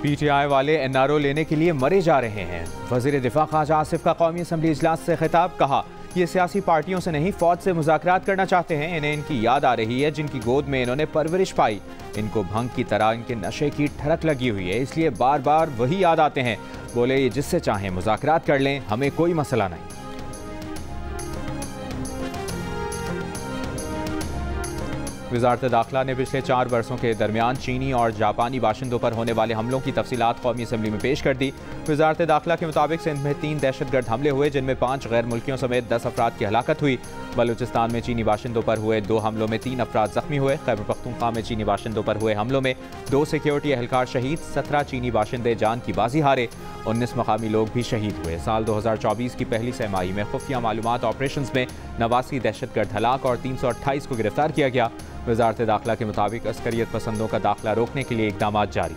PTI वाले NRO लेने के लिए मरे जा रहे हैं। वज़ीर दिफा ख्वाजा आसिफ का कौमी असम्बली इजलास से खिताब, कहा ये सियासी पार्टियों से नहीं फौज से मुज़ाकरात करना चाहते हैं। इन्हें इनकी याद आ रही है जिनकी गोद में इन्होंने परवरिश पाई। इनको भंग की तरह इनके नशे की ठरक लगी हुई है, इसलिए बार बार वही याद आते हैं। बोले ये जिससे चाहें मुज़ाकरात कर लें, हमें कोई मसला नहीं। वज़ारत दाखिला ने पिछले 4 बरसों के दरमियान चीनी और जापानी बाशिंदों पर होने वाले हमलों की तफसीलात कौमी असम्बली में पेश कर दी। वज़ारत दाखिला के मुताबिक सिंध में 3 दहशतगर्द हमले हुए, जिनमें 5 गैर मुल्कियों समेत 10 अफराद की हलाकत हुई। बलूचिस्तान में चीनी बाशिंदों पर हुए 2 हमलों में 3 अफराद जख्मी हुए। खैबर पख्तूनख्वा में चीनी बाशिंदों पर हुए हमलों में 2 सिक्योरिटी एहलकार शहीद, 17 चीनी बाशिंदे जान की बाजी हारे, 19 मकामी लोग भी शहीद हुए। साल 2024 की पहली सहमाही में खुफिया मालूमात ऑपरेशन में 89 दहशतगर्द हलाक और 328 को गिरफ्तार किया गया। वज़ारत दाखिला के मुताबिक अस्करियत पसंदों का दाखिला रोकने के लिए इक़दामात जारी।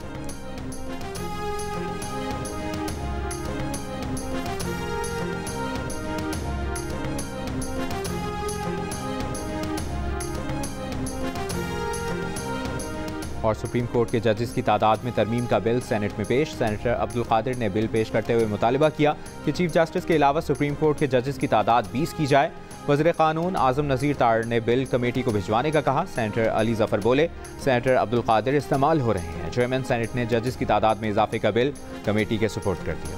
और सुप्रीम कोर्ट के जजेस की तादाद में तरमीम का बिल सेनेट में पेश। सेनेटर अब्दुल कादिर ने बिल पेश करते हुए मुतालिबा किया कि चीफ जस्टिस के अलावा सुप्रीम कोर्ट के जजेस की तादाद 20 की जाए। वज़ीर कानून आज़म नज़ीर तार ने बिल कमेटी को भिजवाने का कहा। सेनेटर अली जफ़र बोले सेनेटर अब्दुल कादिर इस्तेमाल हो रहे हैं। चेयरमैन सेनेट ने जजेस की तादाद में इजाफे का बिल कमेटी के सुपुर्द कर दिया।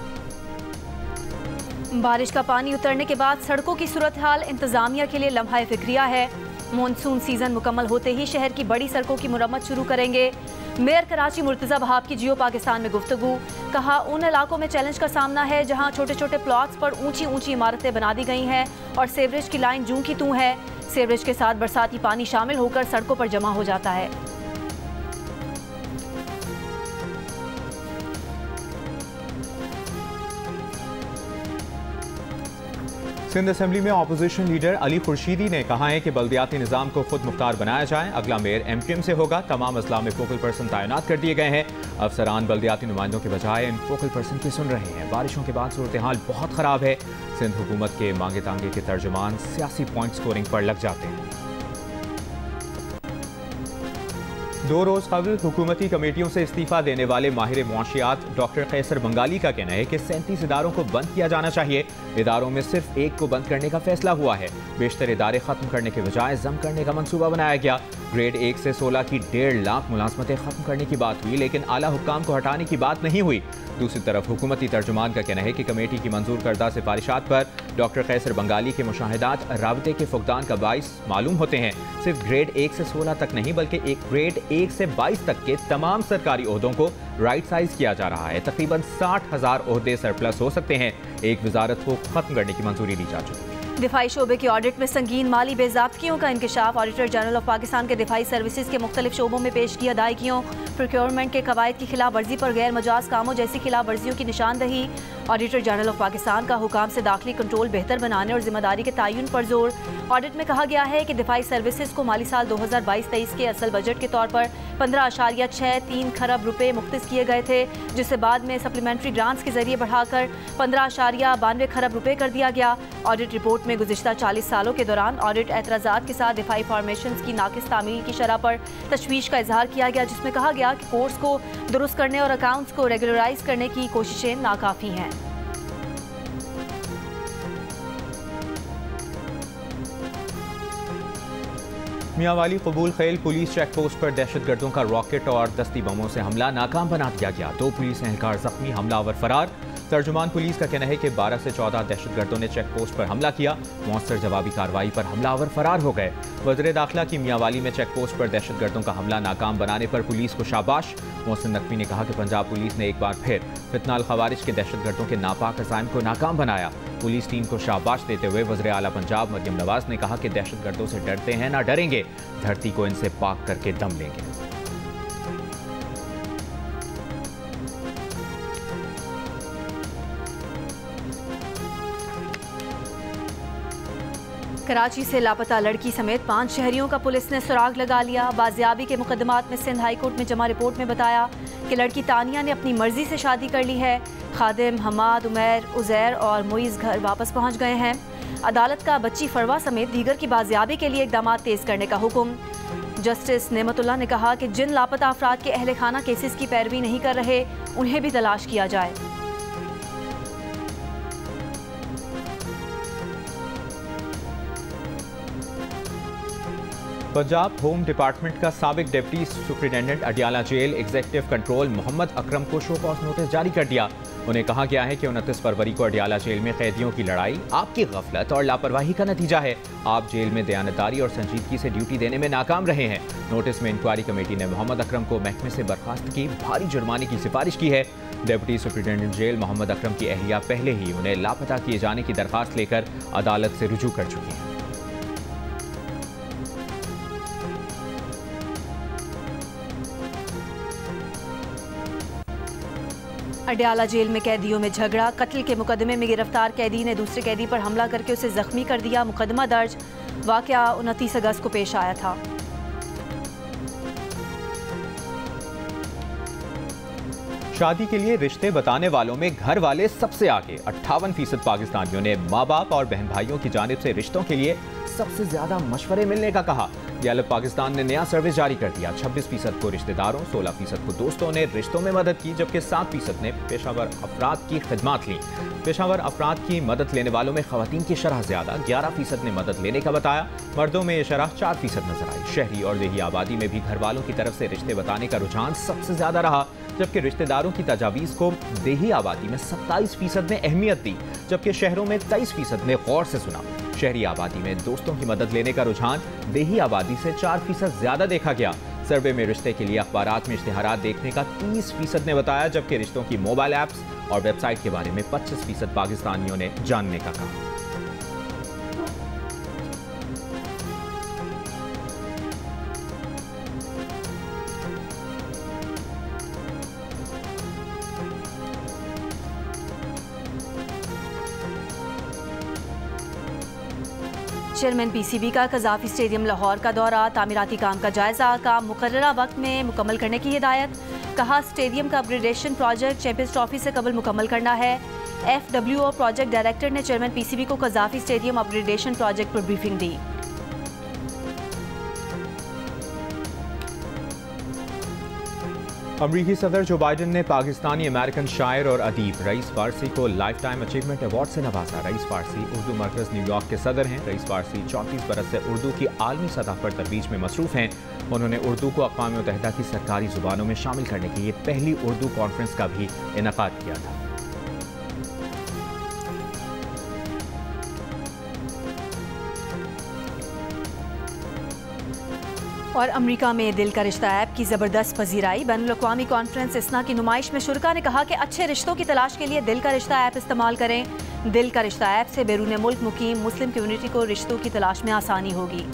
बारिश का पानी उतरने के बाद सड़कों की सूरत हाल इंतजामिया के लिए लम्हा फिक्रिया है। मॉनसून सीजन मुकम्मल होते ही शहर की बड़ी सड़कों की मुरम्मत शुरू करेंगे। मेयर कराची मुर्तज़ा वहाब की जियो पाकिस्तान में गुफ्तगू, कहा उन इलाकों में चैलेंज का सामना है जहां छोटे छोटे प्लॉट्स पर ऊंची ऊंची इमारतें बना दी गई हैं और सीवरेज की लाइन जूं की तूं है। सीवरेज के साथ बरसाती पानी शामिल होकर सड़कों पर जमा हो जाता है। सिंध असेंबली में अपोजिशन लीडर अली खुर्शीदी ने कहा है कि बल्दियाती निज़ाम को खुद मुख्तार बनाया जाए। अगला मेयर MQM से होगा। तमाम अजला में फोकल पर्सन तैनात कर दिए गए हैं। अफसरान बल्दियाती नुमाइंदों के बजाय इन फोकल पर्सन की सुन रहे हैं। बारिशों के बाद सूरत हाल बहुत ख़राब है। सिंध हुकूमत के मांगे तांगे के तर्जुमान सियासी पॉइंट स्कोरिंग पर लग जाते हैं। 2 रोज़ कबल हुकूमती कमेटियों से इस्तीफ़ा देने वाले माहिर मुआशियात डॉक्टर कैसर बंगाली का कहना है कि 37 इदारों को बंद किया जाना चाहिए। इदारों में सिर्फ 1 को बंद करने का फैसला हुआ है। बेशतर इदारे ख़त्म करने के बजाय जम करने का मंसूबा बनाया गया। ग्रेड 1 से 16 की 1.5 लाख मुलाजमतें ख़त्म करने की बात हुई, लेकिन आला हुक्काम को हटाने की बात नहीं हुई। दूसरी तरफ हुकूमती तर्जुमान का कहना है कि कमेटी की मंजूर करदा सिफारिशात पर डॉक्टर कैसर बंगाली के मुशाहिदात राबते के फुकदान का बाइस मालूम होते हैं। सिर्फ ग्रेड 1 से 16 तक नहीं, बल्कि एक ग्रेड 1 से 22 तक के तमाम सरकारी ओहदों को राइट साइज किया जा रहा है। तकरीबन 60,000 ओहदे सरप्लस हो सकते हैं। एक वजारत को खत्म करने की मंजूरी दी जा चुकी है। दिफाई शोबे की ऑडिट में संगीन माली बेज़ाब्तियों का इंकशाफ। ऑडिटर जनरल ऑफ पाकिस्तान के दिफाई सर्विसेज के मुख्तलिफ शोबों में पेश की अदायगियों, प्रोक्योरमेंट के कवायद की खिलाफ वर्जी पर गैर मजाज कामों जैसी खिलाफ वर्जियों की निशानदही। ऑडिटर जनरल ऑफ पाकिस्तान का हुकाम से दाखिली कंट्रोल बेहतर बनाने और जिम्मेदारी के तयन पर जोर। ऑडिट में कहा गया है कि दिफाई सर्विसेज को माली साल 2022-23 के असल बजट के तौर पर 15.63 खरब रुपए मुख्तस किए गए थे, जिसे बाद में सप्लीमेंट्री ग्रांट्स के जरिए बढ़ाकर 15.92 खरब रुपए कर दिया गया। ऑडिट रिपोर्ट में गुज़िश्ता 40 सालों के दौरान ऑडिट एतराज़ात के साथ दिफाई फॉर्मेशन की नाकिस तामील की शरह पर तशवीश का इजहार किया गया, जिसमें कहा गया कि कोर्स को दुरुस्त करने और अकाउंट्स को रेगुलराइज करने की कोशिशें नाकाफ़ी हैं। मियांवाली कबूल खेल पुलिस चेक पोस्ट पर दहशतगर्दों का रॉकेट और दस्ती बमों से हमला नाकाम बना दिया गया। 2 पुलिस एहलकार जख्मी, हमलावर फरार। तर्जुमान पुलिस का कहना है कि 12 से 14 दहशतगर्दों ने चेक पोस्ट पर हमला किया। मौसर जवाबी कार्रवाई पर हमलावर फरार हो गए। वज़ीर दाखिला की मियांवाली में चेक पोस्ट पर दहशतगर्दों का हमला नाकाम बनाने पर पुलिस को शाबाश। मोहसिन नकवी ने कहा कि पंजाब पुलिस ने एक बार फिर फितनाल खवारिज के दहशतगर्दों के नापाक अज़ाइम को नाकाम बनाया। पुलिस टीम को शाबाश देते हुए वज़ीर आला पंजाब मरियम नवाज ने कहा कि दहशतगर्दों से डरते हैं ना डरेंगे, धरती को इनसे पाक करके दम लेंगे। कराची से लापता लड़की समेत 5 शहरियों का पुलिस ने सुराग लगा लिया। बाजियाबी के मुकदमात में सिंध हाई कोर्ट में जमा रिपोर्ट में बताया कि लड़की तानिया ने अपनी मर्जी से शादी कर ली है। खादिम हमाद, उमैर, उज़ैर और मुइज़ घर वापस पहुंच गए हैं। अदालत का बच्ची फरवा समेत दीगर की बाजियाबी के लिए इक़दामात तेज़ करने का हुक्म। जस्टिस नेमतुल्लाह ने कहा कि जिन लापता अफराद के अहले खाना केसेस की पैरवी नहीं कर रहे उन्हें भी तलाश किया जाए। पंजाब होम डिपार्टमेंट का साबिक deputy superintendent Adiala jail executive control Mohammad Akram को शो कॉज नोटिस जारी कर दिया। उन्हें कहा गया है कि 29 फरवरी को अडियाला जेल में कैदियों की लड़ाई आपकी गफलत और लापरवाही का नतीजा है। आप जेल में दयानतदारी और संजीदगी से ड्यूटी देने में नाकाम रहे हैं। नोटिस में इंक्वायरी कमेटी ने मोहम्मद अकरम को महकमे से बर्खास्त की भारी जुर्माने की सिफारिश की है। Deputy superintendent jail Mohammad Akram की अहलिया पहले ही उन्हें लापता किए जाने की दरखास्त लेकर अदालत से रुजू कर चुकी हैं। अडियाला जेल में कैदियों में झगड़ा, कत्ल के मुकदमे में गिरफ्तार कैदी ने दूसरे कैदी पर हमला करके उसे जख्मी कर दिया। मुकदमा दर्ज। वाकया 29 अगस्त को पेश आया था। शादी के लिए रिश्ते बताने वालों में घर वाले सबसे आगे। 58% पाकिस्तानियों ने माँ बाप और बहन भाइयों की जानिब से रिश्तों के लिए सबसे ज्यादा मशवरे मिलने का कहा। गैलप पाकिस्तान ने नया सर्वे जारी कर दिया। 26% को रिश्तेदारों, 16% को दोस्तों ने रिश्तों में मदद की, जबकि 7% ने पेशावर अफराद की खिदमत ली। पेशावर अफराद की मदद लेने वालों में खवातीन की शरह ज्यादा, 11% ने मदद लेने का बताया। मर्दों में यह शरह 4% नजर आई। शहरी और देही आबादी में भी घर वालों की तरफ से रिश्ते बताने का रुझान सबसे ज्यादा रहा, जबकि रिश्तेदारों की तजावीज़ को देही आबादी में 27% ने अहमियत दी, जबकि शहरों में 23% ने गौर से सुना। शहरी आबादी में दोस्तों की मदद लेने का रुझान देही आबादी से 4% ज्यादा देखा गया। सर्वे में रिश्ते के लिए अखबारात में इश्तिहारात देखने का 30% ने बताया, जबकि रिश्तों की मोबाइल ऐप्स और वेबसाइट के बारे में 25% पाकिस्तानियों ने जानने का कहा। चेयरमैन पीसीबी का कज़ाफी स्टेडियम लाहौर का दौरा, तामीराती काम का जायजा, काम मुकर्ररा वक्त में मुकम्मल करने की हिदायत। कहा स्टेडियम का अपग्रेडेशन प्रोजेक्ट चैंपियंस ट्रॉफी से कबल मुकम्मल करना है। FWO प्रोजेक्ट डायरेक्टर ने चेयरमैन पीसीबी को कज़ाफी स्टेडियम अपग्रेडेशन प्रोजेक्ट पर ब्रीफिंग दी। अमरीकी सदर जो बाइडन ने पाकिस्तानी अमेरिकन शायर और अदीब रईस फारसी को लाइफ टाइम अचीवमेंट अवार्ड से नवाजा। रईस फारसी उर्दू मरकज़ न्यूयॉर्क के सदर हैं। रईस फारसी 34 बरस से उर्दू की आलमी सतह पर तरोीज में मसरूफ़ हैं। उन्होंने उर्दू को अक़वाम मुत्तहिदा की सरकारी ज़ुबानों में शामिल करने के लिए पहली उर्दू कॉन्फ्रेंस का भी इनेकाद किया था। और अमरीका में दिल का रिश्ता ऐप की ज़बरदस्त पजीराई। बैनुल-अक़वामी कॉन्फ्रेंस इस्ना की नुमाइश में शुरका ने कहा कि अच्छे रिश्तों की तलाश के लिए दिल का रिश्ता ऐप इस्तेमाल करें। दिल का रिश्ता ऐप से बैरून मुल्क मुकीम मुस्लिम कम्युनिटी को रिश्तों की तलाश में आसानी होगी।